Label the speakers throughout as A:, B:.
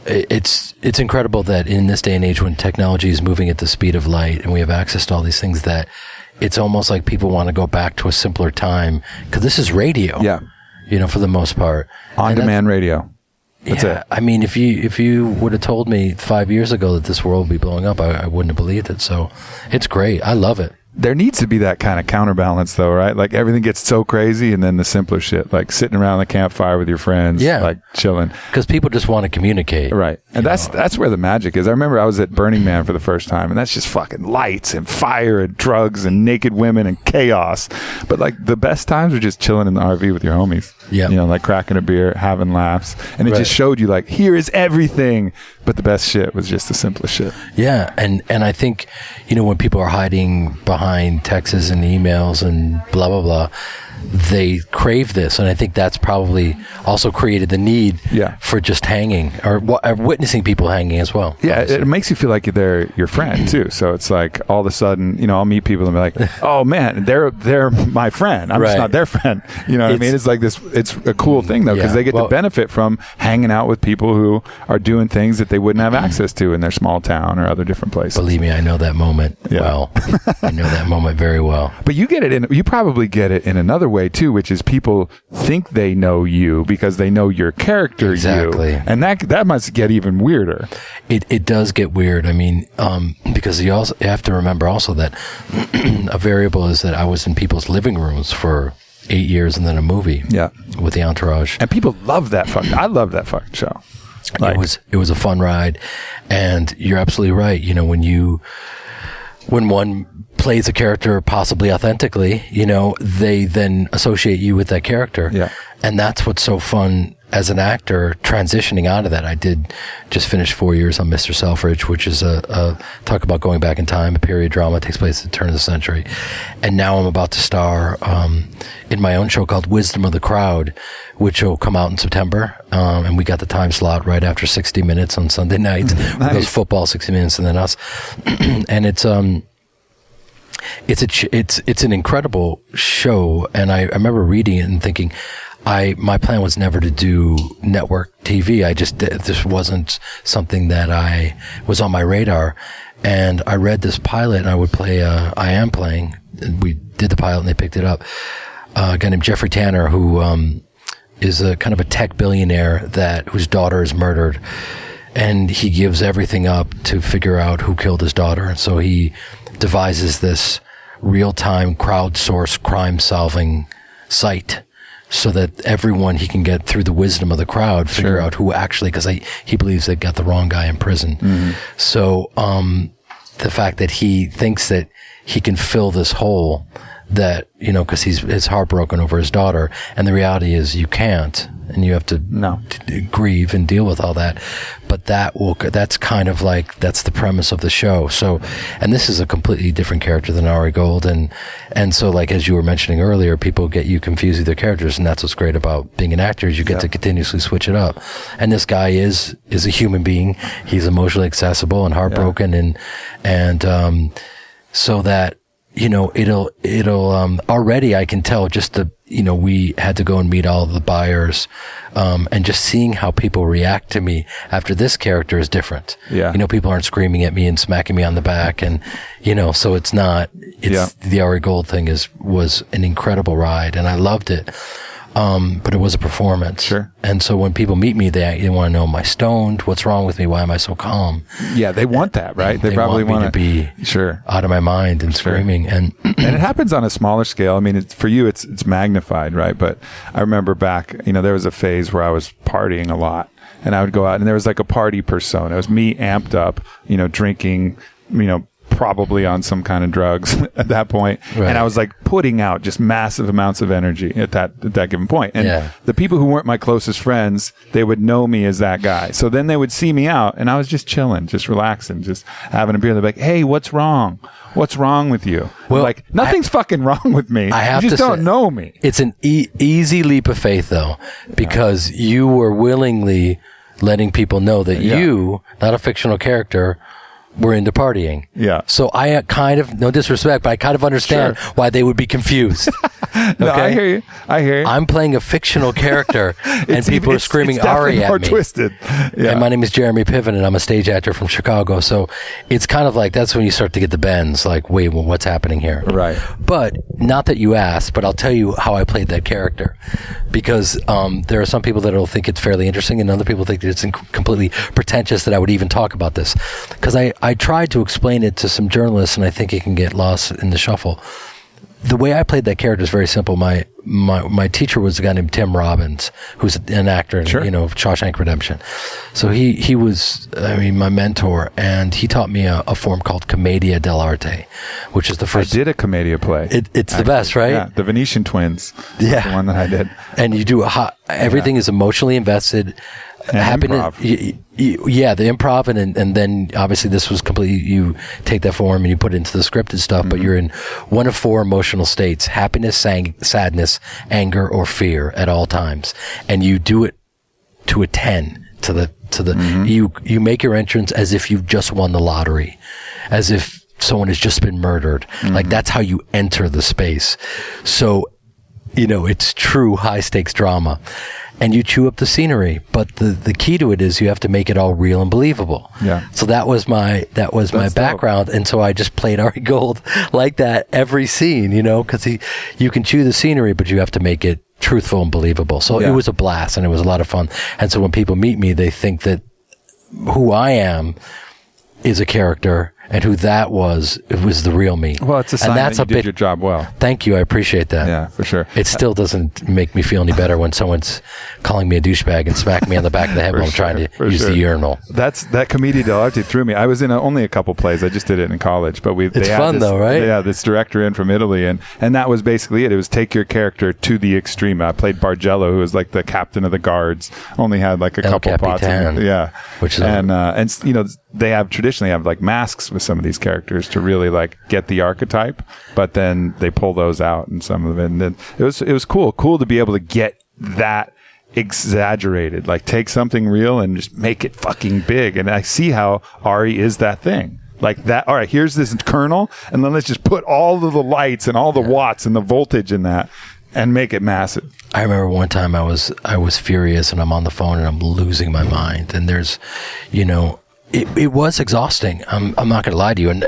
A: It's incredible that in this day and age when technology is moving at the speed of light and we have access to all these things, that it's almost like people want to go back to a simpler time, because this is radio.
B: Yeah.
A: For the most part.
B: On-demand radio. That's it.
A: I mean, if you would have told me 5 years ago that this world would be blowing up, I wouldn't have believed it. So it's great. I love it.
B: There needs to be that kind of counterbalance, though, right? Like everything gets so crazy, and then the simpler shit, like sitting around the campfire with your friends, like chilling.
A: Because people just want to communicate,
B: right? And that's where the magic is. I remember I was at Burning Man for the first time, and that's just fucking lights and fire and drugs and naked women and chaos. But like the best times are just chilling in the RV with your homies.
A: Yeah,
B: like cracking a beer, having laughs, and it just showed you like here is everything. But the best shit was just the simplest shit.
A: Yeah, and I think when people are hiding behind texts and emails and blah blah blah, they crave this, and I think that's probably also created the need for just hanging or witnessing people hanging as well.
B: Yeah, obviously. It makes you feel like they're your friend too. So it's like all of a sudden, I'll meet people and be like, "Oh man, they're my friend. I'm just not their friend." You know what I mean? It's like this. It's a cool thing though, because they get to benefit from hanging out with people who are doing things that they wouldn't have access to in their small town or other different places.
A: Believe me, I know that moment well. I know that moment very well.
B: But you get it you probably get it in another way too, which is people think they know you because they know your character.
A: Exactly.
B: And that must get even weirder.
A: It does get weird. I mean, because you have to remember also that a variable is that I was in people's living rooms for 8 years and then a movie with the Entourage.
B: And people love that I love that fucking show. Like,
A: it was a fun ride, and you're absolutely right. When one plays a character possibly authentically, they then associate you with that character.
B: Yeah.
A: And that's what's so fun as an actor, transitioning out of that. I did just finish 4 years on Mr. Selfridge, which is a talk about going back in time, a period drama, takes place at the turn of the century. And now I'm about to star in my own show called Wisdom of the Crowd, which will come out in September. And we got the time slot right after 60 Minutes on Sunday night. Nice. Those football 60 Minutes and then us. And it's an incredible show. And I remember reading it and thinking, my plan was never to do network TV. This wasn't something that was on my radar. And I read this pilot, and I would play, I am playing, and we did the pilot and they picked it up. A guy named Jeffrey Tanner, who, is a kind of a tech billionaire whose daughter is murdered. And he gives everything up to figure out who killed his daughter. And so he devises this real-time crowdsourced crime-solving site so that he can get through the wisdom of the crowd, figure out who actually, because he believes they got the wrong guy in prison. Mm-hmm. So the fact that he thinks that he can fill this hole, that, because he's heartbroken over his daughter, and the reality is you can't, and you have to grieve and deal with all that. But that's kind of like, that's the premise of the show. So, and this is a completely different character than Ari Gold. And so, like, as you were mentioning earlier, people get you confused with their characters, and that's what's great about being an actor, is you get to continuously switch it up. And this guy is a human being. He's emotionally accessible and heartbroken, and so that, it'll already I can tell just we had to go and meet all of the buyers, and just seeing how people react to me after this character is different. Yeah. People aren't screaming at me and smacking me on the back, and, so the Ari Gold thing was an incredible ride, and I loved it. But it was a performance. Sure. And so when people meet me, they want to know, am I stoned? What's wrong with me? Why am I so calm?
B: Yeah, they want that, right? They probably want
A: me to be out of my mind and screaming. And
B: and it happens on a smaller scale. I mean, for you, it's magnified, right? But I remember back, there was a phase where I was partying a lot, and I would go out, and there was like a party persona. It was me amped up, drinking, probably on some kind of drugs at that point. Right. And I was like putting out just massive amounts of energy at that given point. And the people who weren't my closest friends, they would know me as that guy. So then they would see me out, and I was just chilling, just relaxing, just having a beer. They're like, "Hey, what's wrong? What's wrong with you?" Well, like, nothing's fucking wrong with me. You just don't know me.
A: It's an easy leap of faith, though, because you were willingly letting people know that you, not a fictional character, were into partying.
B: Yeah.
A: So I kind of, no disrespect, but I kind of understand why they would be confused.
B: No, I hear you. I'm
A: playing a fictional character, and people are screaming Ari at me.
B: It's twisted. Yeah.
A: And my name is Jeremy Piven, and I'm a stage actor from Chicago. So it's kind of like, that's when you start to get the bends, like, wait, well, what's happening here?
B: Right.
A: But not that you asked, but I'll tell you how I played that character. Because there are some people that will think it's fairly interesting, and other people think that it's completely pretentious that I would even talk about this. Because I tried to explain it to some journalists, and I think it can get lost in the shuffle. The way I played that character is very simple. My teacher was a guy named Tim Robbins, who's an actor in Shawshank Redemption. So he was, my mentor, and he taught me a form called Commedia dell'arte, which is the first.
B: I did a Commedia play.
A: It's the best, right?
B: Yeah, the Venetian Twins.
A: Yeah,
B: the one that I did.
A: And you do everything is emotionally invested.
B: And
A: happiness, the improv, and then obviously this was completely, you take that form and you put it into the scripted stuff, but you're in one of four emotional states: happiness, sadness, anger, or fear at all times, and you do it to a 10 to the you make your entrance as if you've just won the lottery, as if someone has just been murdered. Like, that's how you enter the space. So it's true high stakes drama. And you chew up the scenery, but the key to it is you have to make it all real and believable.
B: Yeah.
A: So that was my background, dope. And so I just played Ari Gold like that every scene, because you can chew the scenery, but you have to make it truthful and believable. So it was a blast, and it was a lot of fun. And so when people meet me, they think that who I am is a character, and who that was, it was the real me.
B: Well, it's a sign that you did your job well.
A: Thank you. I appreciate that.
B: Yeah, for sure.
A: It still doesn't make me feel any better when someone's calling me a douchebag and smacking me on the back of the head while I'm trying to use the urinal.
B: That Commedia dell'arte threw me. I was in only a couple plays. I just did it in college. But
A: it's fun though, right?
B: Yeah, this director in from Italy. And that was basically it. It was take your character to the extreme. I played Bargello, who was like the captain of the guards. Only had like a couple pots.
A: Which is
B: they traditionally have like masks with some of these characters to really like get the archetype, but then they pull those out in some of it. And then it was cool to be able to get that exaggerated, like take something real and just make it fucking big. And I see how Ari is that thing. Like that, all right, here's this kernel, and then let's just put all of the lights and all the watts and the voltage in that and make it massive.
A: I remember one time I was furious, and I'm on the phone and I'm losing my mind, and there's, it was exhausting. I'm not going to lie to you, and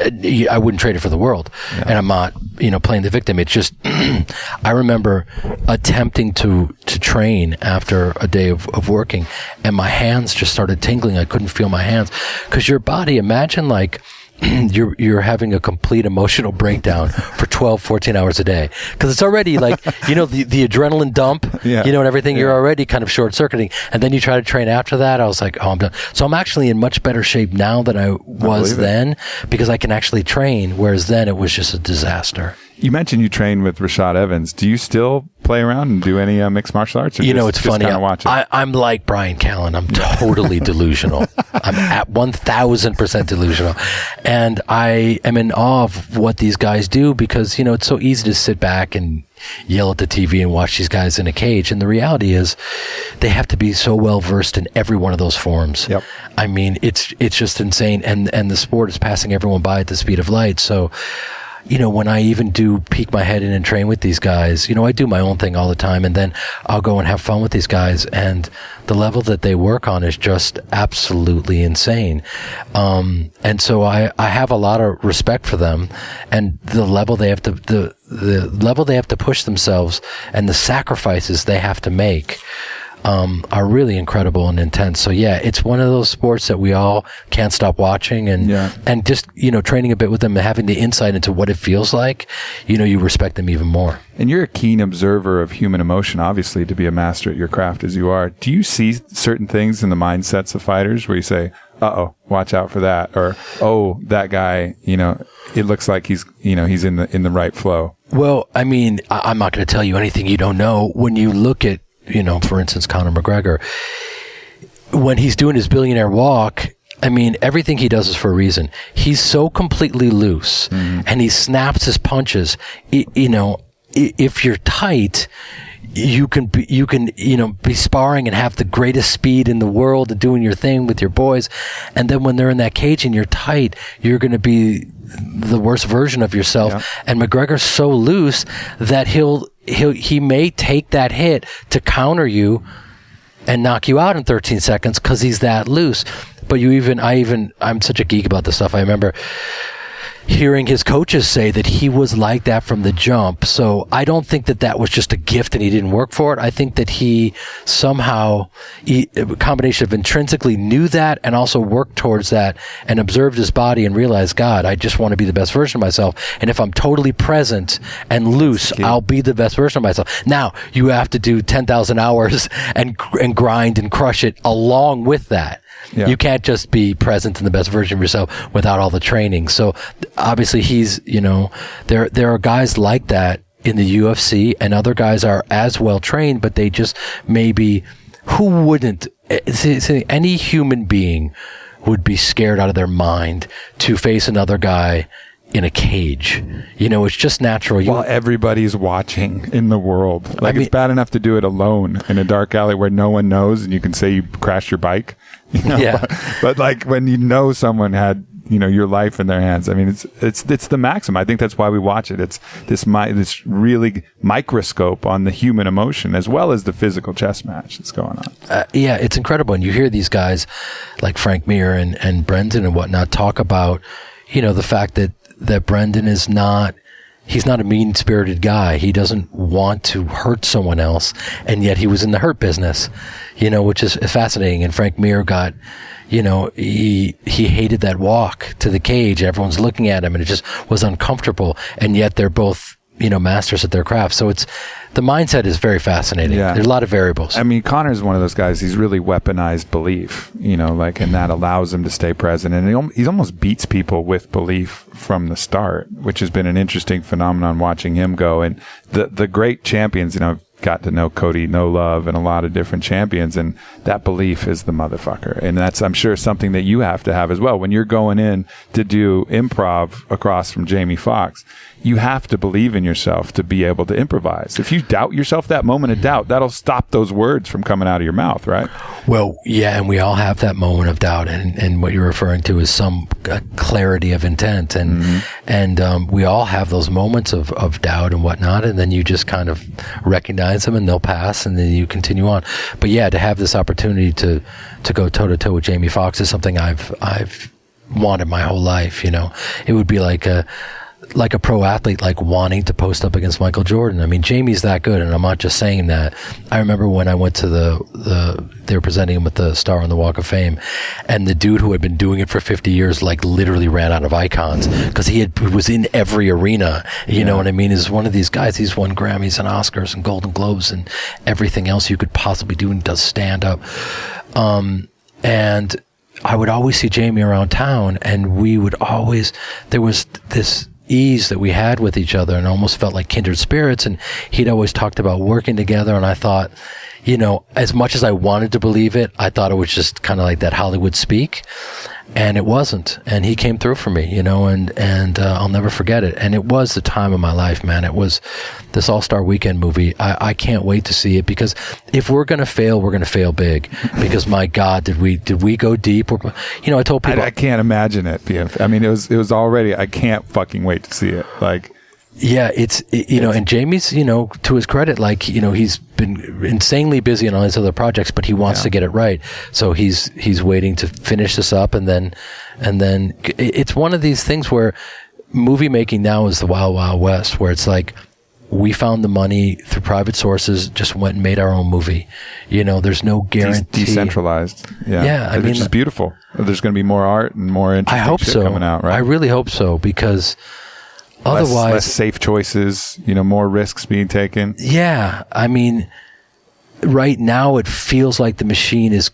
A: I wouldn't trade it for the world. Yeah. And I'm not, playing the victim. It's just, I remember attempting to train after a day of working, and my hands just started tingling. I couldn't feel my hands, because your body, imagine like you're having a complete emotional breakdown for 12, 14 hours a day. Because it's already like, the adrenaline dump, and everything, you're already kind of short-circuiting. And then you try to train after that. I was like, oh, I'm done. So I'm actually in much better shape now than I was then, because I can actually train, whereas then it was just a disaster.
B: You mentioned you train with Rashad Evans. Do you still play around and do any mixed martial arts? Or
A: it's funny. I'm like Brian Callen. I'm totally delusional. I'm at 1,000% delusional. And I am in awe of what these guys do, because, it's so easy to sit back and yell at the TV and watch these guys in a cage. And the reality is they have to be so well versed in every one of those forms.
B: Yep.
A: I mean, it's just insane. And the sport is passing everyone by at the speed of light. So, when I even do peek my head in and train with these guys, I do my own thing all the time, and then I'll go and have fun with these guys, and the level that they work on is just absolutely insane. And so I have a lot of respect for them, and the level they have to, the level they have to push themselves, and the sacrifices they have to make are really incredible and intense. So yeah, it's one of those sports that we all can't stop watching, and just, training a bit with them and having the insight into what it feels like, you respect them even more.
B: And you're a keen observer of human emotion, obviously, to be a master at your craft as you are. Do you see certain things in the mindsets of fighters where you say, uh-oh, watch out for that, or, oh, that guy, it looks like he's in the right flow? Well,
A: I mean, I'm not going to tell you anything you don't know. When you look at, for instance, Conor McGregor, when he's doing his billionaire walk, I mean, everything he does is for a reason. He's so completely loose, and he snaps his punches. If you're tight, you can be sparring and have the greatest speed in the world and doing your thing with your boys, and then when they're in that cage and you're tight, you're going to be the worst version of yourself. Yeah. And McGregor's so loose that he may take that hit to counter you and knock you out in 13 seconds because he's that loose. But I'm such a geek about this stuff. I remember hearing his coaches say that he was like that from the jump. So I don't think that was just a gift and he didn't work for it. I think that he somehow, a combination of intrinsically knew that and also worked towards that and observed his body and realized, God, I just want to be the best version of myself. And if I'm totally present and loose, I'll be the best version of myself. Now, you have to do 10,000 hours and grind and crush it along with that. Yeah. You can't just be present in the best version of yourself without all the training. So obviously there are guys like that in the UFC, and other guys are as well trained, but they just maybe, who wouldn't, any human being would be scared out of their mind to face another guy in a cage. It's just natural.
B: While everybody's watching in the world. It's bad enough to do it alone in a dark alley where no one knows and you can say you crashed your bike.
A: Yeah.
B: But like when someone had, your life in their hands. I mean, it's the maximum. I think that's why we watch it. It's this really microscope on the human emotion as well as the physical chess match that's going on.
A: Yeah, it's incredible. And you hear these guys like Frank Mir and Brendan and whatnot talk about, the fact that Brendan he's not a mean-spirited guy. He doesn't want to hurt someone else, and yet he was in the hurt business, which is fascinating. And Frank Mir got, he hated that walk to the cage. Everyone's looking at him, and it just was uncomfortable. And yet they're both, masters at their craft. So the mindset is very fascinating. Yeah. There's a lot of variables.
B: I mean, Connor's one of those guys. He's really weaponized belief, and that allows him to stay present. And he almost beats people with belief from the start, which has been an interesting phenomenon watching him go. And the great champions, I've got to know Cody No Love and a lot of different champions, and that belief is the motherfucker. And that's, I'm sure, something that you have to have as well. When you're going in to do improv across from Jamie Foxx, you have to believe in yourself to be able to improvise. If you doubt yourself, that moment of doubt, that'll stop those words from coming out of your mouth, right?
A: Well, yeah, and we all have that moment of doubt, and what you're referring to is some clarity of intent, and we all have those moments of doubt and whatnot, and then you just kind of recognize them and they'll pass, and then you continue on. But yeah, to have this opportunity to go toe to toe with Jamie Foxx is something I've wanted my whole life. It would be like a pro athlete, like wanting to post up against Michael Jordan. I mean, Jamie's that good, and I'm not just saying that. I remember when I went to they were presenting him with the Star on the Walk of Fame, and the dude who had been doing it for 50 years, like literally ran out of icons because he was in every arena. You know what I mean? Is one of these guys. He's won Grammys and Oscars and Golden Globes and everything else you could possibly do, and does stand up. And I would always see Jamie around town, and there was this ease that we had with each other and almost felt like kindred spirits, and he'd always talked about working together, and I thought, as much as I wanted to believe it, I thought it was just kind of like that Hollywood speak, and it wasn't. And he came through for me, and I'll never forget it. And it was the time of my life, man. It was this All-Star Weekend movie. I can't wait to see it, because if we're going to fail, we're going to fail big, because my God, did we go deep? I told people,
B: I can't imagine it being, I mean, it was already, I can't fucking wait to see it. Like,
A: yeah, and Jamie's, to his credit, like, he's been insanely busy on all these other projects, but he wants to get it right. So he's waiting to finish this up, and then it's one of these things where movie making now is the Wild Wild West, where it's like, we found the money through private sources, just went and made our own movie. There's no guarantee.
B: Decentralized. Yeah.
A: Yeah. I mean,
B: it's just beautiful. There's going to be more art and more interesting shit coming out, right?
A: I really hope so, because otherwise,
B: less safe choices, more risks being taken.
A: Yeah. I mean, right now it feels like the machine is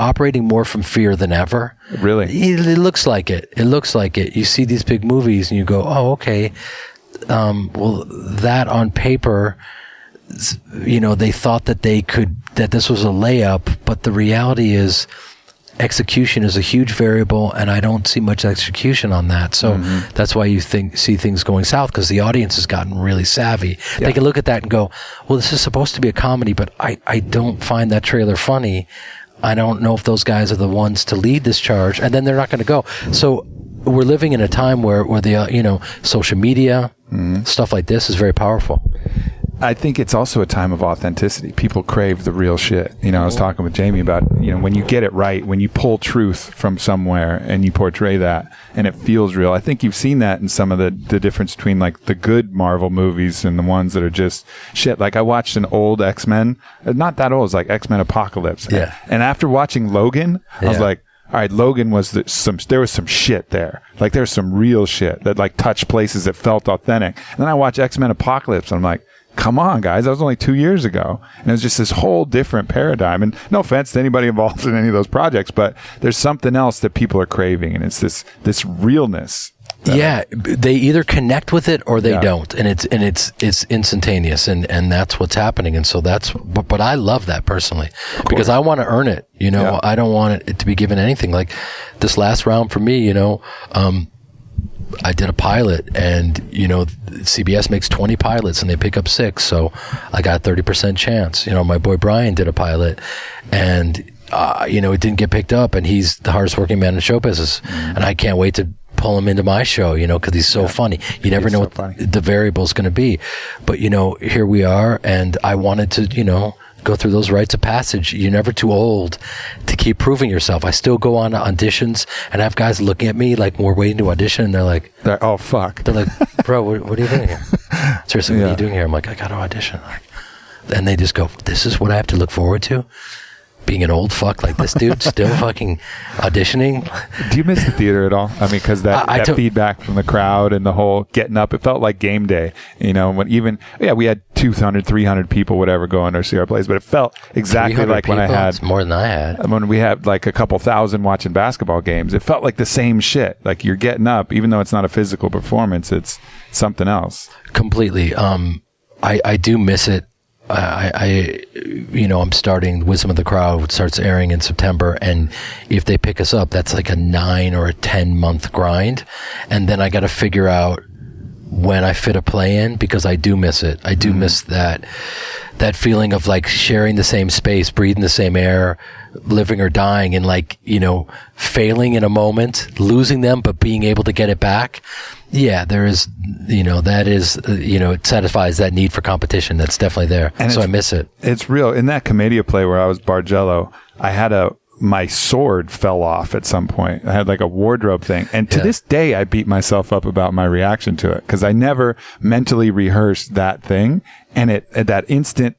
A: operating more from fear than ever.
B: Really?
A: It looks like it. It looks like it. You see these big movies and you go, oh, okay. Well, that on paper, they thought that this was a layup, but the reality is execution is a huge variable, and I don't see much execution on that. So that's why you see things going south, because the audience has gotten really savvy. Yeah. They can look at that and go, well, this is supposed to be a comedy, but I don't find that trailer funny. I don't know if those guys are the ones to lead this charge, and then they're not going to go. So we're living in a time where the social media, stuff like this is very powerful.
B: I think it's also a time of authenticity. People crave the real shit. I was talking with Jamie about, when you get it right, when you pull truth from somewhere and you portray that and it feels real. I think you've seen that in some of the difference between like the good Marvel movies and the ones that are just shit. Like I watched an old X-Men, not that old, it's like X-Men Apocalypse.
A: Yeah.
B: And after watching Logan, I was like, all right, Logan was there was some shit there. Like there's some real shit that like touched places that felt authentic. And then I watch X-Men Apocalypse and I'm like, come on, guys, that was only 2 years ago. And it was just this whole different paradigm. And no offense to anybody involved in any of those projects, but there's something else that people are craving, and it's this realness.
A: Yeah, they either connect with it or they don't, and it's instantaneous, and that's what's happening. And so but I love that personally, because I want to earn it. I don't want it to be given anything. Like this last round for me, I did a pilot, and CBS makes 20 pilots and they pick up 6, so I got a 30% chance. My boy Brian did a pilot, and it didn't get picked up, and he's the hardest working man in show business, and I can't wait to pull him into my show, because he's so funny. You never know what the variable is going to be, but here we are, and I wanted to go through those rites of passage. You're never too old to keep proving yourself. I still go on auditions and have guys looking at me like we're waiting to audition, and they're like,
B: oh fuck.
A: They're like, bro, what are you doing here? Seriously, what are you doing here? I'm like, I got to audition. And they just go, this is what I have to look forward to? Being an old fuck like this dude, still fucking auditioning.
B: Do you miss the theater at all? I mean, because that feedback from the crowd and the whole getting up, it felt like game day. When we had 200, 300 people, whatever, going to see our plays, but it felt exactly like when I had.
A: It's more than I had.
B: When we had like a couple thousand watching basketball games, it felt like the same shit. Like you're getting up, even though it's not a physical performance, it's something else.
A: Completely. I do miss it. I'm starting Wisdom of the Crowd, starts airing in September, and if they pick us up, that's like a 9 or a 10 month grind, and then I got to figure out when I fit a play in, because I do miss it. I do miss that feeling of like sharing the same space, breathing the same air, living or dying, and like failing in a moment, losing them, but being able to get it back. Yeah, there is, that is, it satisfies that need for competition. That's definitely there. And so I miss it.
B: It's real. In that Commedia play where I was Bargello, I had my sword fell off at some point. I had like a wardrobe thing. And to this day, I beat myself up about my reaction to it, because I never mentally rehearsed that thing. And that instant,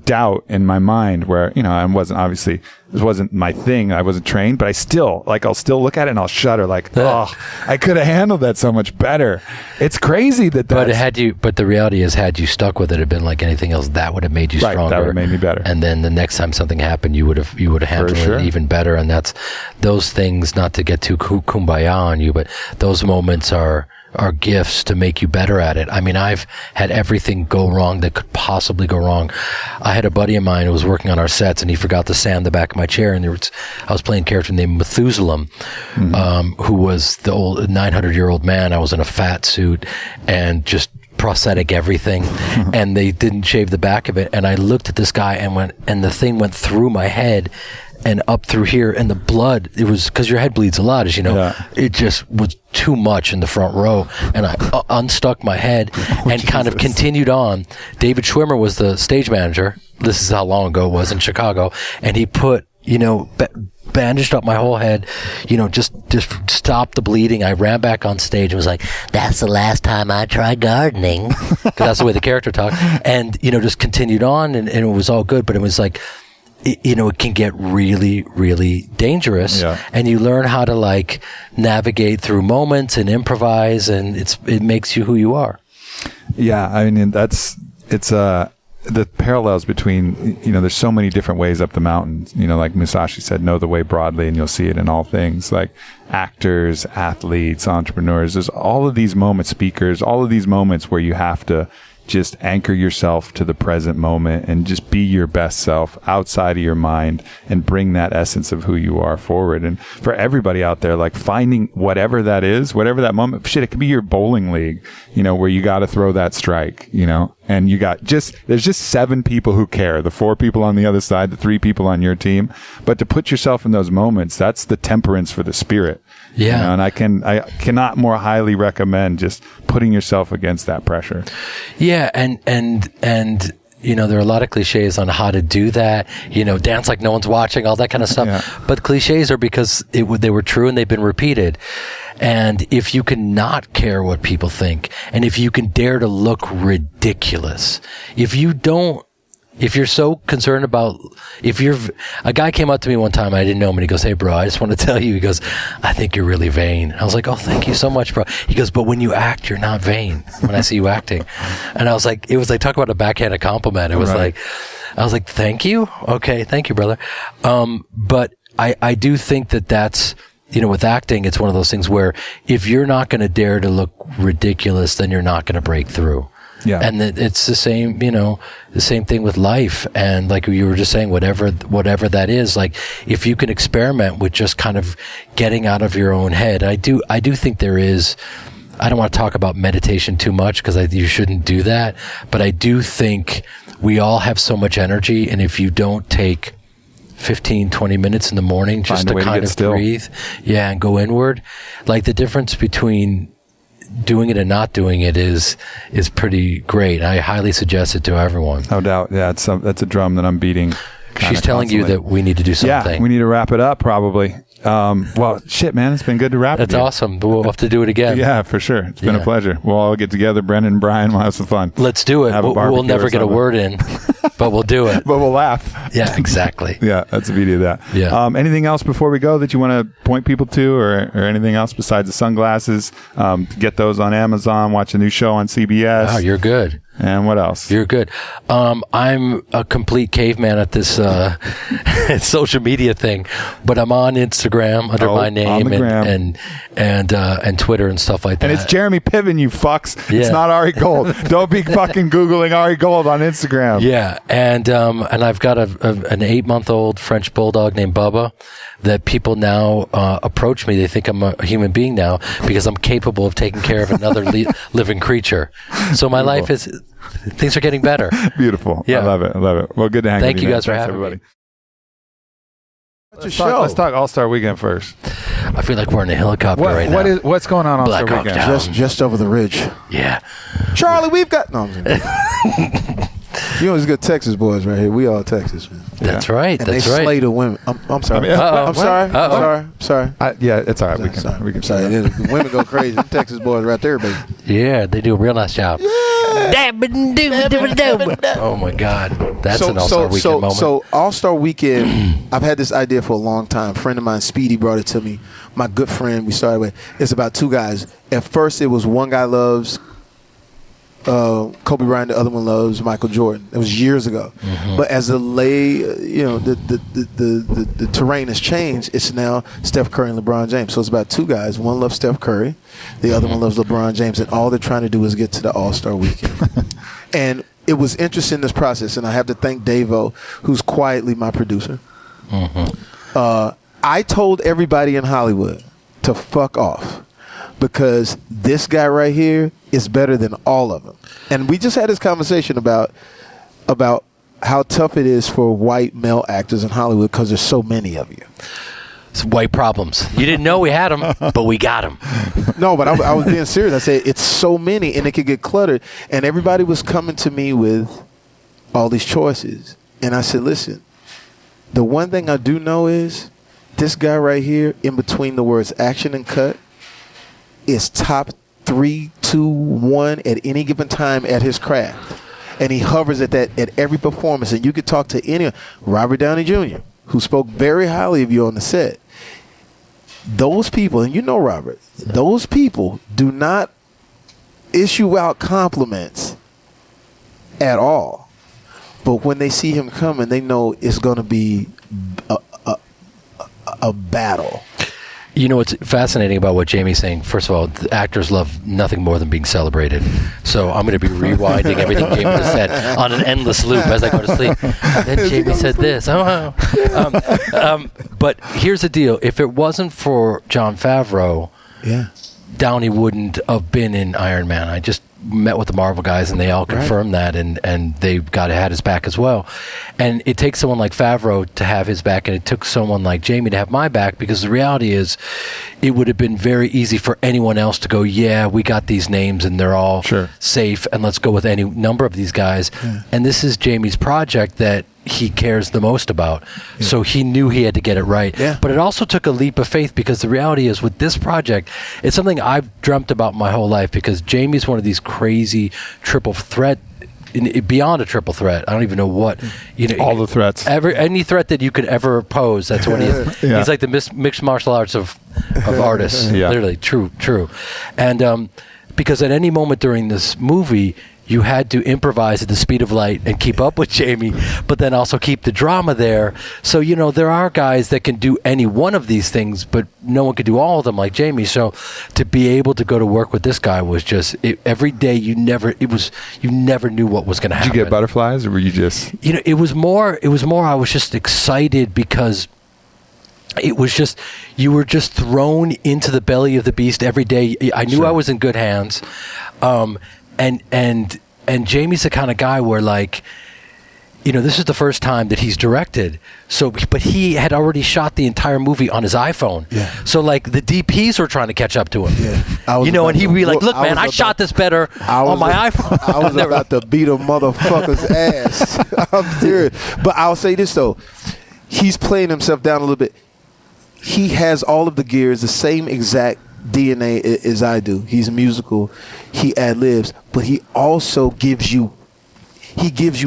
B: doubt in my mind where, I wasn't, obviously, this wasn't my thing. I wasn't trained, but I'll still look at it and I'll shudder like, oh, I could have handled that so much better. It's crazy that
A: but the reality is, had you stuck with it, it'd been like anything else, that would have made you stronger.
B: That would have made me better.
A: And then the next time something happened, you would have handled it even better. And that's those things, not to get too kumbaya on you, but those moments are gifts to make you better at it. I mean, I've had everything go wrong that could possibly go wrong. I had a buddy of mine who was working on our sets, and he forgot to sand the back of my chair, and I was playing a character named Methuselah, who was the old 900-year-old man. I was in a fat suit and just prosthetic everything, and they didn't shave the back of it, and I looked at this guy and the thing went through my head and up through here, and the blood, it was, because your head bleeds a lot, as you know, it just was too much in the front row, and I unstuck my head and kind of continued on. David Schwimmer was the stage manager. This is how long ago it was in Chicago, and he put, bandaged up my whole head, just stopped the bleeding. I ran back on stage and was like, that's the last time I tried gardening, because that's the way the character talked, and, just continued on, and it was all good, but it was like, it can get really, really dangerous, and you learn how to like navigate through moments and improvise, and it makes you who you are.
B: Yeah, I mean, it's the parallels between, there's so many different ways up the mountain. Like Musashi said, know the way broadly, and you'll see it in all things. Like actors, athletes, entrepreneurs. There's all of these moments, speakers, all of these moments where you have to just anchor yourself to the present moment and just be your best self outside of your mind and bring that essence of who you are forward. And for everybody out there, like finding whatever that is, whatever that moment, shit, it could be your bowling league, you know, where you got to throw that strike, you know, and you got there's just 7 people who care, the 4 people on the other side, the 3 people on your team. But to put yourself in those moments, that's the temperance for the spirit.
A: Yeah.
B: You know, and I cannot more highly recommend just putting yourself against that pressure.
A: Yeah. And, you know, there are a lot of cliches on how to do that, you know, dance like no one's watching, all that kind of stuff. Yeah. But cliches are because they were true and they've been repeated. And if you can not care what people think, and if you can dare to look ridiculous, if you're so concerned about, a guy came up to me one time, I didn't know him, and he goes, "Hey bro, I just want to tell you," he goes, "I think you're really vain." I was like, "Oh, thank you so much, bro." He goes, "But when you act, you're not vain when I see you acting." And I was like, it was like, talk about a backhanded compliment. It was right. I was like, "Thank you. Okay. Thank you, brother." But I do think that's, you know, with acting, it's one of those things where if you're not going to dare to look ridiculous, then you're not going to break through. Yeah. And it's the same, you know, the same thing with life. And like you were just saying, whatever that is, like if you can experiment with just kind of getting out of your own head, I do think there is, I don't want to talk about meditation too much because you shouldn't do that, but I do think we all have so much energy. And if you don't take 15, 20 minutes in the morning just to kind of breathe, and go inward, like the difference between doing it and not doing it is pretty great. I highly suggest it to everyone.
B: No doubt. Yeah, that's a drum that I'm beating.
A: She's telling you that we need to do something.
B: Yeah, we need to wrap it up probably. Well, shit, man, it's been good to wrap it.
A: That's awesome. We'll have to do it again.
B: Yeah, for sure. It's been a pleasure. We'll all get together, Brendan and Brian. We'll have some fun.
A: Let's do it. We'll never get a word in, but we'll do it.
B: But we'll laugh.
A: Yeah, exactly.
B: Yeah, that's the beauty of that.
A: Yeah.
B: Anything else before we go that you want to point people to, or anything else besides the sunglasses? Get those on Amazon. Watch a new show on CBS.
A: Wow, you're good.
B: And what else?
A: You're good. I'm a complete caveman at this social media thing, but I'm on Instagram under my name and Twitter and stuff like that.
B: And it's Jeremy Piven, you fucks.
A: Yeah.
B: It's not Ari Gold. Don't be fucking Googling Ari Gold on Instagram.
A: Yeah, and I've got an 8-month-old French bulldog named Bubba that people now approach me. They think I'm a human being now because I'm capable of taking care of another living creature. So my life is, things are getting better.
B: Beautiful. Yeah. I love it. Well, good to hang with you.
A: Thank you guys for having me.
B: Let's talk All-Star Weekend first.
A: I feel like we're in a helicopter right now.
B: What's going on All-Star Weekend?
C: Just over the ridge.
A: Yeah.
C: Charlie, we've got... No, you know, these good Texas boys right here. We all Texas, man.
A: That's right.
C: And
A: that's
C: they
A: right.
C: slay the women. I'm sorry.
A: I'm
C: sorry.
B: Yeah, it's all right. We can.
C: Sorry. The women go crazy. The Texas boys right there, baby.
A: Yeah, they do a real nice job.
C: Yeah.
A: Oh my God, that's an All-Star Weekend moment.
C: So All-Star Weekend, I've had this idea for a long time. A friend of mine, Speedy, brought it to me. My good friend, we started with. It's about 2 guys. At first, it was one guy loves Kobe Bryant, the other one loves Michael Jordan. It was years ago. Mm-hmm. But as the the terrain has changed, it's now Steph Curry and LeBron James. So it's about 2 guys. One loves Steph Curry, the other one loves LeBron James, and all they're trying to do is get to the All-Star Weekend. And it was interesting, this process, and I have to thank Davo, who's quietly my producer. Mm-hmm. I told everybody in Hollywood to fuck off, because this guy right here is better than all of them. And we just had this conversation about how tough it is for white male actors in Hollywood because there's so many of you.
A: It's white problems. You didn't know we had them, but we got them.
C: No, but I was being serious. I said it's so many, and it could get cluttered. And everybody was coming to me with all these choices. And I said, listen, the one thing I do know is this guy right here, in between the words action and cut, is top 3, 2, 1 at any given time at his craft. And he hovers at that at every performance. And you could talk to any Robert Downey Jr., who spoke very highly of you on the set. Those people, and you know Robert, those people do not issue out compliments at all. But when they see him coming, they know it's going to be a battle.
A: You know what's fascinating about what Jamie's saying? First of all, the actors love nothing more than being celebrated. So I'm going to be rewinding everything Jamie just said on an endless loop as I go to sleep. And then Jamie said this. But here's the deal. If it wasn't for Jon Favreau, Downey wouldn't have been in Iron Man. I just met with the Marvel guys and they all confirmed that, and they had his back as well. And it takes someone like Favreau to have his back, and it took someone like Jamie to have my back, because the reality is it would have been very easy for anyone else to go, yeah, we got these names and they're all safe, and let's go with any number of these guys. And this is Jamie's project that he cares the most about. So he knew he had to get it right. But it also took a leap of faith, because the reality is with this project, it's something I've dreamt about my whole life, because Jamie's one of these crazy triple threat, beyond a triple threat. I don't even know what,
B: all the threats,
A: any threat that you could ever pose. That's what he is. He's like the mixed martial arts of artists. Literally, true. And because at any moment during this movie, you had to improvise at the speed of light and keep up with Jamie, but then also keep the drama there. So, there are guys that can do any one of these things, but no one could do all of them like Jamie. So to be able to go to work with this guy was just, every day you never knew what was going to happen.
B: Did you get butterflies, or were you just...
A: it was more, I was just excited, because it was just, you were just thrown into the belly of the beast every day. I knew I was in good hands. And Jamie's the kind of guy where, like, this is the first time that he's directed. So, but he had already shot the entire movie on his iPhone. So, like, the DPs were trying to catch up to him. And he'd be like, "Look, man, I shot this better on my iPhone."
C: I was about to beat a motherfucker's ass. I'm serious. But I'll say this though, he's playing himself down a little bit. He has all of the gears, the same exact DNA as I do. He's musical, he ad-libs, but he also gives you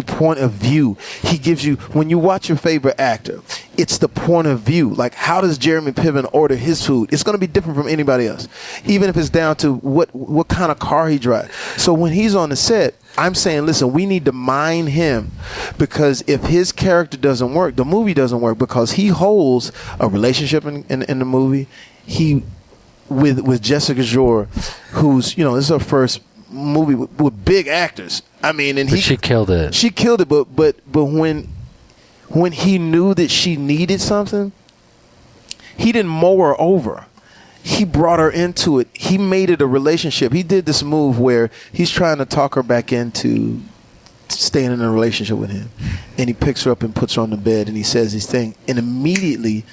C: point of view. He gives you, when you watch your favorite actor, it's the point of view. Like, how does Jeremy Piven order his food? It's going to be different from anybody else, even if it's down to what kind of car he drives. So when he's on the set, I'm saying, listen, we need to mine him, because if his character doesn't work, the movie doesn't work, because he holds a relationship in the movie. With Jessica Johr, who's, this is her first movie with big actors. I mean, and
A: she killed it.
C: She killed it, but when he knew that she needed something, he didn't mow her over. He brought her into it. He made it a relationship. He did this move where he's trying to talk her back into staying in a relationship with him, and he picks her up and puts her on the bed, and he says his thing, and immediately.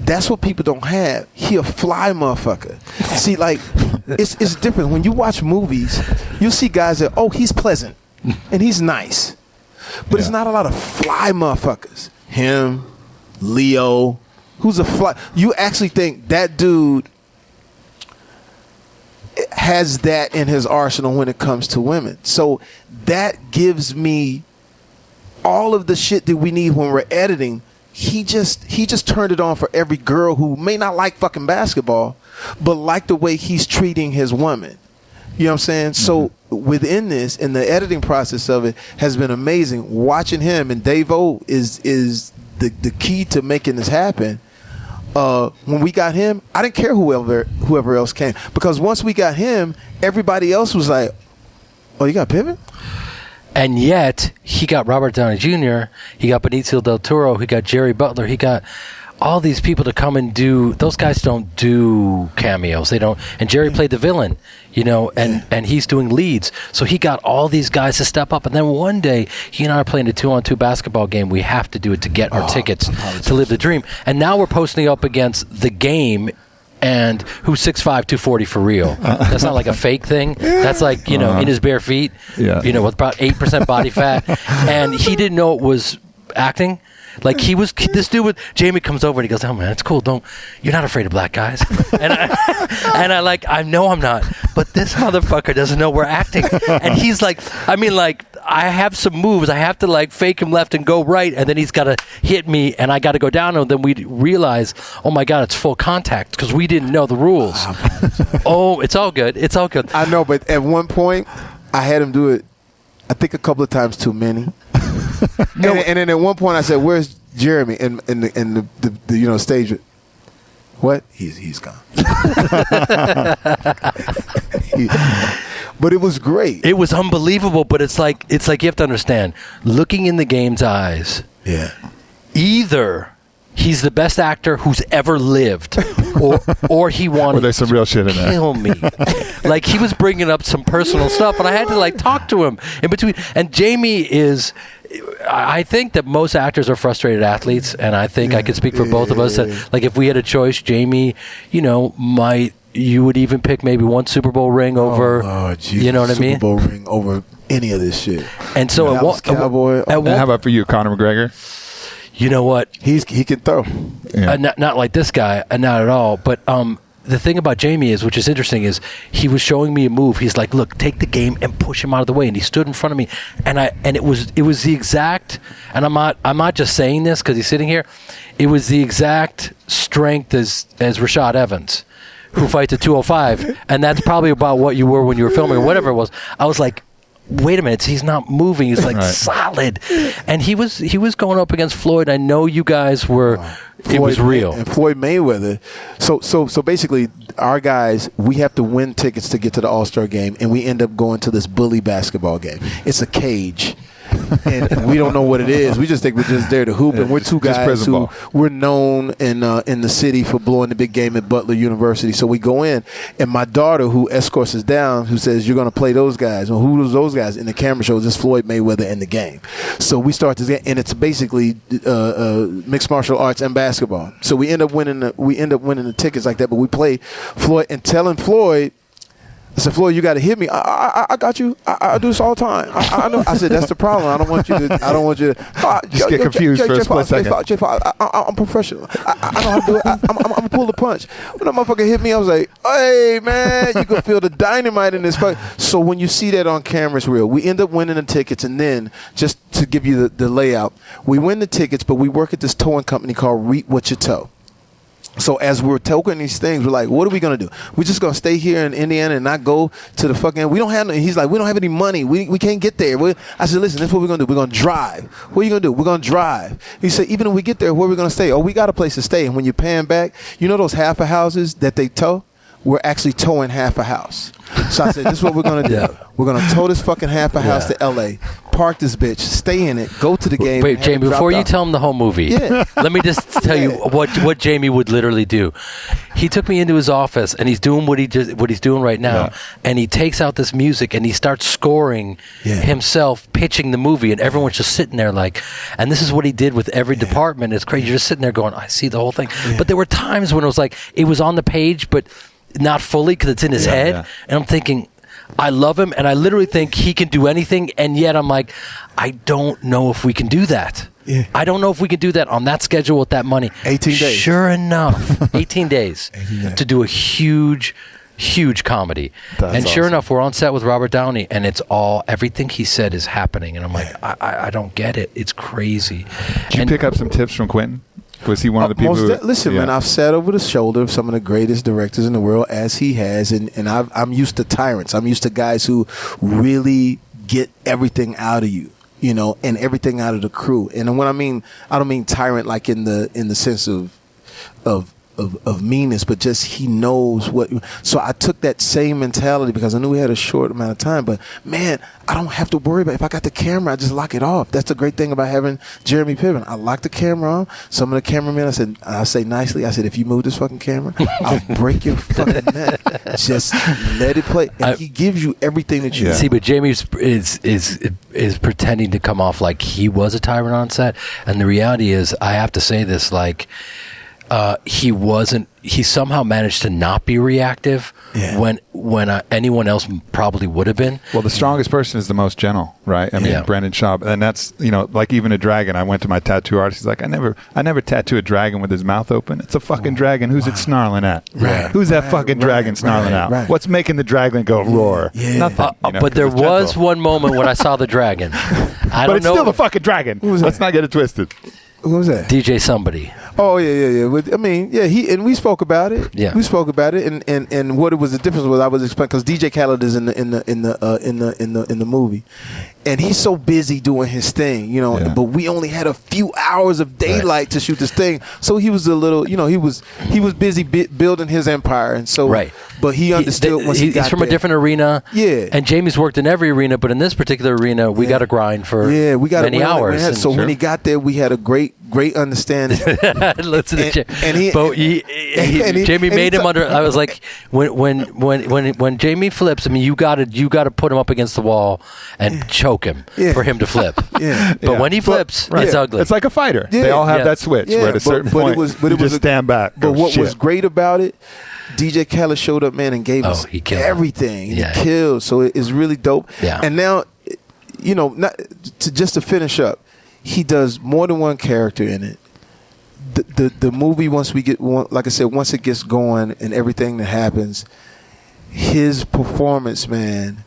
C: That's what people don't have. He a fly motherfucker. See, like, it's different. When you watch movies, you'll see guys that, he's pleasant and he's nice. But it's not a lot of fly motherfuckers. Him, Leo, who's a fly. You actually think that dude has that in his arsenal when it comes to women. So that gives me all of the shit that we need when we're editing. He just turned it on for every girl who may not like fucking basketball, but like the way he's treating his woman. You know what I'm saying? So within this, and the editing process of it has been amazing. Watching him, and Dave-O is the key to making this happen. When we got him, I didn't care whoever else came, because once we got him, everybody else was like, "Oh, you got Piven?"
A: And yet, he got Robert Downey Jr., he got Benicio del Toro, he got Jerry Butler, he got all these people to come and do. Those guys don't do cameos. They don't. And Jerry played the villain, and he's doing leads. So he got all these guys to step up. And then one day, he and I are playing a 2-on-2 basketball game. We have to do it to get our tickets to live the dream. And now we're posting up against The Game. And who's 6'5", 240 for real? That's not like a fake thing. That's like, in his bare feet, with about 8% body fat. And he didn't know it was acting. Like, this dude Jamie comes over and he goes, "Oh man, it's cool. You're not afraid of black guys." And I know I'm not, but this motherfucker doesn't know we're acting. And he's like, I have some moves. I have to like fake him left and go right, and then he's got to hit me, and I got to go down. And then we realize, oh my God, it's full contact, because we didn't know the rules. It's all good. It's all good.
C: I know, but at one point, I had him do it, I think a couple of times too many. And then at one point I said, "Where's Jeremy?" And the stage. What? He's gone. But it was great.
A: It was unbelievable, but it's like you have to understand, looking in the game's eyes.
C: Yeah.
A: Either he's the best actor who's ever lived, or he wanted
B: there's some real shit in
A: to
B: there.
A: kill me. Like, he was bringing up some personal stuff, and I had to like talk to him in between. And Jamie is, I think that most actors are frustrated athletes, and I think I could speak for both of us. That, like, if we had a choice, Jamie, you would even pick maybe one Super Bowl ring over.
C: Oh, Jesus.
A: You know what I mean?
C: Super Bowl ring over any of this shit.
A: And so
C: Cowboy.
B: And how about for you, Conor McGregor?
A: You know what?
C: He can throw.
B: Yeah.
A: Not like this guy, not at all. But the thing about Jamie is, which is interesting, is he was showing me a move. He's like, "Look, take the game and push him out of the way." And he stood in front of me, and it was the exact. And I'm not just saying this because he's sitting here. It was the exact strength as Rashad Evans, who fights at 205, and that's probably about what you were when you were filming or whatever it was. I was like, wait a minute, he's not moving. He's like solid. And he was going up against Floyd. I know you guys were, it was real.
C: And Floyd Mayweather. So basically, our guys, we have to win tickets to get to the All-Star game, and we end up going to this bully basketball game. It's a cage. And we don't know what it is. We just think we're just there to hoop, and we're two guys who we're known in the city for blowing the big game at Butler University. So we go in, and my daughter, who escorts us down, who says, "You're going to play those guys." Well, who are those guys? And the camera shows us Floyd Mayweather in the game. So we start this game, and it's basically mixed martial arts and basketball. So we end up winning the tickets like that. But we play Floyd and telling Floyd. I said, "Floyd, you got to hit me. I got you. I do this all the time. I know." I said, "That's the problem. I don't want you to.
B: Just get confused for a split second.
C: I'm professional. I know how to do it. I'm gonna pull the punch." When that motherfucker hit me, I was like, "Hey, man, you can feel the dynamite in this fight." So when you see that on camera, it's real. We end up winning the tickets, and then just to give you the layout, we win the tickets, but we work at this towing company called Reap What You Tow. So as we're token these things, we're like, what are we going to do? We're just going to stay here in Indiana and not go to the fucking, we don't have, he's like, we don't have any money. We can't get there. I said, listen, this is what we're going to do. We're going to drive. What are you going to do? We're going to drive. He said, even if we get there, where are we going to stay? Oh, we got a place to stay. And when you're paying back, you know those half a houses that they tow? We're actually towing half a house. So I said, this is what we're going to do. Yeah. We're going to tow this fucking half a house to L.A., park this bitch, stay in it, go to the game.
A: Wait, Jamie, before you tell him the whole movie, let me just tell you what Jamie would literally do. He took me into his office, and he's doing what he's doing right now, and he takes out this music, and he starts scoring himself, pitching the movie, and everyone's just sitting there like, and this is what he did with every department. It's crazy. You're just sitting there going, I see the whole thing. But there were times when it was like, it was on the page, but not fully because it's in his head. And I'm thinking, I love him, and I literally think he can do anything, and yet I'm like, I don't know if we can do that. Yeah. I don't know if we can do that on that schedule with that money.
C: 18 days.
A: Sure enough, 18 days to do a huge comedy. That's sure enough, we're on set with Robert Downey, and it's everything he said is happening, and I'm like, I don't get it. It's crazy.
B: Did you pick up some tips from Quentin? Was he one of the people
C: listen, man, I've sat over the shoulder of some of the greatest directors in the world, as he has, and I'm used to tyrants. I'm used to guys who really get everything out of you, you know, and everything out of the crew. And when I don't mean tyrant like in the sense of meanness, but just he knows what. So I took that same mentality because I knew we had a short amount of time. But man, I don't have to worry about if I got the camera, I just lock it off. That's the great thing about having Jeremy Piven. I lock the camera on. Some of the cameramen, I say nicely, I said, if you move this fucking camera, I'll break your fucking neck. Just let it play. And he gives you everything that you need.
A: See, but Jamie is pretending to come off like he was a tyrant on set, and the reality is, I have to say this, like. He wasn't. He somehow managed to not be reactive when anyone else probably would have been.
B: Well, the strongest person is the most gentle, right? I mean, Brendan Schaub, and that's like even a dragon. I went to my tattoo artist. He's like, I never tattoo a dragon with his mouth open. It's a fucking dragon. Who's it snarling at?
C: Right.
B: Who's that fucking dragon snarling out?
C: Right.
B: What's making the dragon go roar?
C: Yeah.
B: Nothing.
A: But there was one moment when I saw the dragon.
B: But it's still the fucking dragon. Let's not get it twisted.
C: What was that?
A: DJ somebody.
C: Oh yeah. I mean, yeah. We spoke about it.
A: Yeah,
C: we spoke about it, and what it was the difference was I was explaining because DJ Khaled is in the movie, and he's so busy doing his thing, you know.
B: Yeah.
C: But we only had a few hours of daylight to shoot this thing, so he was a little, you know, he was busy building his empire, and so
A: right.
C: But he understood once he got
A: he's from
C: there.
A: a different arena.
C: Yeah,
A: and Jamie's worked in every arena, but in this particular arena, we got to grind for many hours.
C: So when he got there, we had a great understanding.
A: Listen to Jamie made him under. I was like, when Jamie flips, I mean, you got to put him up against the wall and choke him for him to flip. But when he flips, it's ugly.
B: It's like a fighter. They all have that switch where at a certain point you just stand back.
C: But what was great about it, DJ Khaled showed up, man, and gave us everything. He killed. So it's really dope. Yeah. And now, you know, just to finish up, he does more than one character in it. The movie, once it gets going and everything that happens, his performance, man,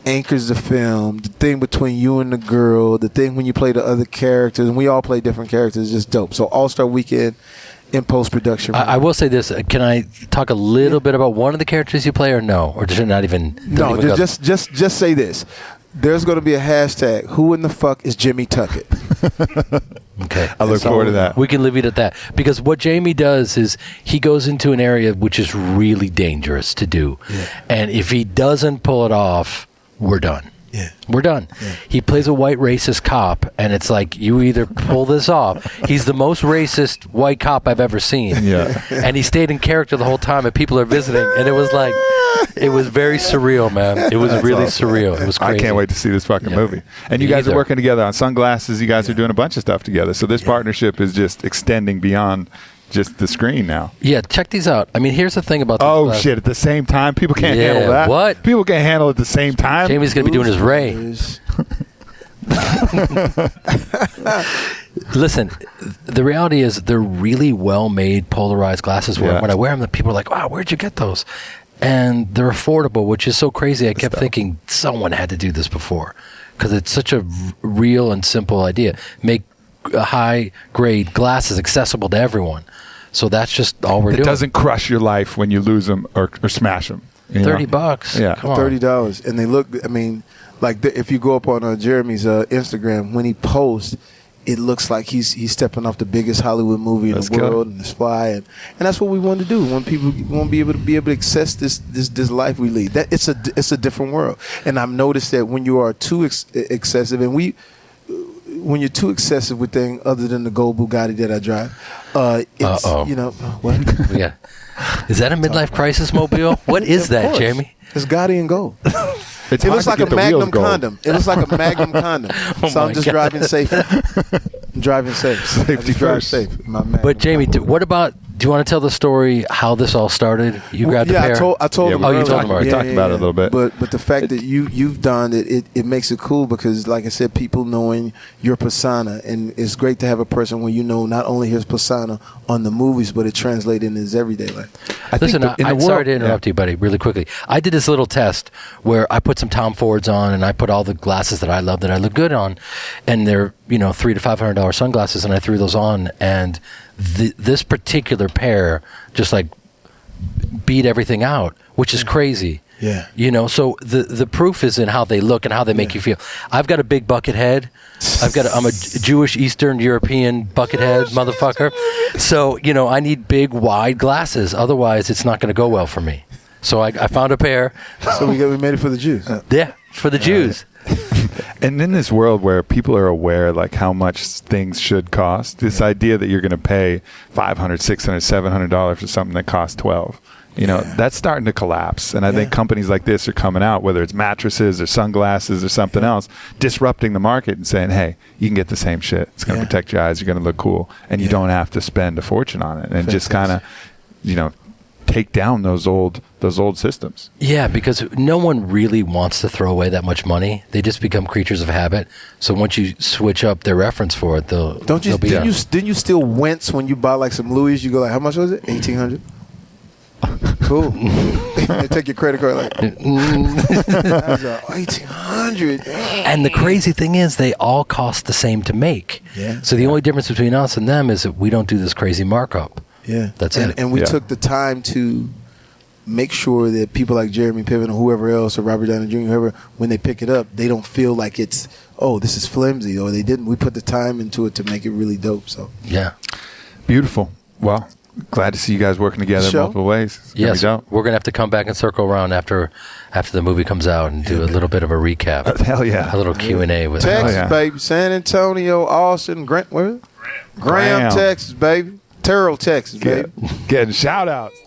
C: anchors the film. The thing between you and the girl, the thing when you play the other characters, and we all play different characters, is just dope. So All-Star Weekend in post-production.
A: I will say this. Can I talk a little bit about one of the characters you play, or no? Or does it not even...
C: No, just say this. There's going to be a hashtag, who in the fuck is Jimmy Tuckett?
A: Okay.
B: I look forward to that.
A: We can leave it at that. Because what Jamie does is he goes into an area which is really dangerous to do. Yeah. And if he doesn't pull it off, we're done.
C: Yeah.
A: We're done. Yeah. He plays a white racist cop, and it's like, you either pull this off. He's the most racist white cop I've ever seen.
B: Yeah.
A: And he stayed in character the whole time, and people are visiting, and it was like, it was very surreal, man. It was really surreal. It was crazy.
B: I can't wait to see this fucking movie. And you guys are working together on sunglasses. You guys are doing a bunch of stuff together. So this partnership is just extending beyond just the screen now. Yeah,
A: check these out. I mean, here's the thing about these
B: shit, at the same time? People can't handle that.
A: What?
B: People can't handle it at the same time?
A: Jamie's going to be doing his Ray. Listen, the reality is they're really well-made polarized glasses. When I wear them, people are like, wow, where'd you get those? And they're affordable, which is so crazy. I kept thinking someone had to do this before because it's such a real and simple idea. Make high-grade glasses accessible to everyone. So that's just all we're doing.
B: It doesn't crush your life when you lose them or smash them.
A: $30.
B: Yeah.
A: Come on.
C: $30. And they look, I mean, like if you go up on Jeremy's Instagram, when he posts, it looks like he's stepping off the biggest Hollywood movie in the world, and it's fly, and that's what we want to do. We want people won't be able to access this life we lead. That it's a different world. And I've noticed that when you are too excessive, and when you're too excessive with things other than the gold Bugatti that I drive, it's you know what?
A: Yeah, is that a midlife crisis mobile? What is that, Jamie?
C: It's Gotti and gold.
B: It
C: looks like a Magnum condom. It looks like a Magnum condom. So I'm just driving safe. I'm driving safe.
B: Safety first.
C: Safe.
A: But Jamie, what about? Do you want to tell the story how this all started? You grabbed the pair.
C: I told them.
A: Oh, you told them already.
B: We talked about it a little bit.
C: But the fact that you've done it makes it cool because, like I said, people knowing your persona, and it's great to have a person where you know not only his persona on the movies, but it translates in his everyday life.
A: Listen, I'm sorry to interrupt you, buddy, really quickly. I did this little test where I put some Tom Fords on, and I put all the glasses that I love that I look good on, and they're $300 to $500 sunglasses, and I threw those on, and this particular pair just like beat everything out, which is crazy.
C: Yeah.
A: So the proof is in how they look and how they make you feel. I've got a big bucket head. I'm a Jewish Eastern European bucket head motherfucker. So, I need big wide glasses. Otherwise it's not going to go well for me. So I found a pair.
C: So we made it for the Jews.
A: Yeah, for the Jews.
B: And in this world where people are aware like how much things should cost, this idea that you're going to pay $500, $600, $700 for something that costs $12, that's starting to collapse. And I think companies like this are coming out, whether it's mattresses or sunglasses or something else, disrupting the market and saying, hey, you can get the same shit. It's going to protect your eyes. You're going to look cool. And you don't have to spend a fortune on it. And just kind of, take down those old systems. Yeah, because no one really wants to throw away that much money. They just become creatures of habit. So once you switch up their reference for it, didn't you still wince when you buy like some Louis? You go like, how much was it? $1,800.
C: cool. They take your credit card like, I was like, 1,800.
A: And the crazy thing is, they all cost the same to make.
C: Yeah.
A: So the only difference between us and them is that we don't do this crazy markup.
C: Yeah.
A: That's it.
C: And we took the time to make sure that people like Jeremy Piven or whoever else, or Robert Downey Jr., whoever, when they pick it up, they don't feel like it's, oh, this is flimsy, or they didn't. We put the time into it to make it really dope. So
A: Yeah.
B: Beautiful. Well, glad to see you guys working together in
C: Sure.
B: multiple ways. It's gonna
A: Yes,
B: be dope.
A: we're going to have to come back and circle around after the movie comes out and do a little bit of a recap.
B: Hell yeah.
A: A little Q&A with
C: Texas,
B: yeah.
C: baby. San Antonio, Austin, Graham,
B: Graham.
C: Texas, baby. Terrell, Texas, baby.
B: Getting shout outs.